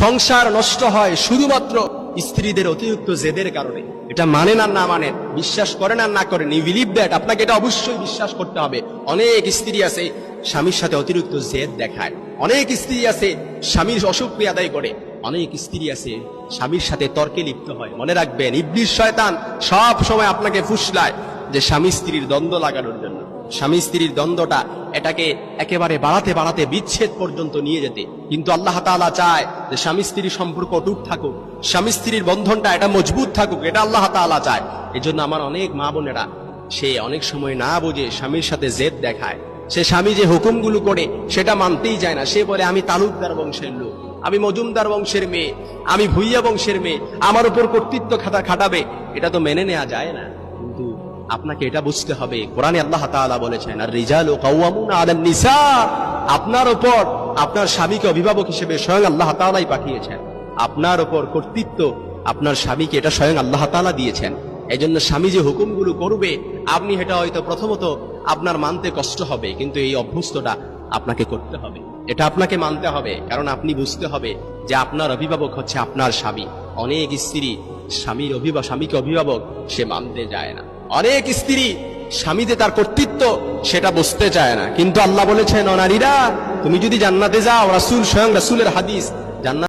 সংসার নষ্ট হয় শুধুমাত্র স্ত্রীদের অতিরিক্ত জেদের কারণে। এটা মানেন আর না মানেন, বিশ্বাস করেন আর না করেন, ইউ বিলিভ দ্যাট, আপনাকে এটা অবশ্যই বিশ্বাস করতে হবে। অনেক স্ত্রী আছে স্বামীর সাথে অতিরিক্ত জেদ দেখায়, অনেক স্ত্রী আছে স্বামীর অসুক্রিয়া আদায় করে, অনেক স্ত্রী আছে স্বামীর সাথে তর্কে লিপ্ত হয়। মনে রাখবেন, ইবলিস শয়তান সব সময় আপনাকে ফুসলায় যে স্বামী স্ত্রীর দ্বন্দ্ব লাগানোর জন্য, স্বামী স্ত্রীর দ্বন্দ্বটা এটাকে একেবারে বাড়াতে বাড়াতে বিচ্ছেদ পর্যন্ত নিয়ে যেতে। কিন্তু আল্লাহ তাআলা চায় যে স্বামী স্ত্রীর সম্পর্ক অটুট থাকুক, স্বামী স্ত্রীর বন্ধনটা এটা মজবুত থাকুক, এটা আল্লাহ তাআলা চায়। এই জন্য আমার অনেক মা বোনেরা সে অনেক সময় না বুঝে স্বামীর সাথে জেদ দেখায়। সে স্বামী যে হুকুমগুলো করে সেটা মানতেই যায় না। সে বলে আমি তালুকদার বংশের লোক, আমি মজুমদার বংশের মেয়ে, আমি ভুইয়া বংশের মেয়ে, আমার উপর কর্তৃত্ব খাটাবে। এটা তো মেনে নেওয়া যায় না। কিন্তু আপনাকে এটা বুঝতে হবে, কোরআনে আল্লাহ তাআলা বলেছেন আর রিজালু কাওয়ামুনা আলান নিসা, আপনার উপর আপনার স্বামীকে অভিভাবক হিসেবে স্বয়ং আল্লাহ তাআলাই পাঠিয়েছেন। আপনার উপর কর্তৃত্ব আপনার স্বামীকে এটা স্বয়ং আল্লাহ তাআলা দিয়েছেন। এই জন্য স্বামী যে হুকুমগুলো করবে আপনি এটা হয়তো প্রথমত আপনার মানতে কষ্ট হবে, কিন্তু এই অভ্যস্তটা আপনাকে করতে হবে, এটা আপনাকে মানতে হবে। কারণ আপনি বুঝতে হবে যে আপনার অভিভাবক হচ্ছে আপনার স্বামী। অনেক স্ত্রী স্বামীকে অভিভাবক সে মানতে যায় না। অনেক স্ত্রী স্বামীতে তার কর্তৃত্ব সেটা বুঝতে চায় না। কিন্তু আল্লাহ বলেছেন, ও নারীরা, তুমি যদি জান্নাতে যাও, রাসূল স্বয়ং রাসূলের হাদিস, জান্নাত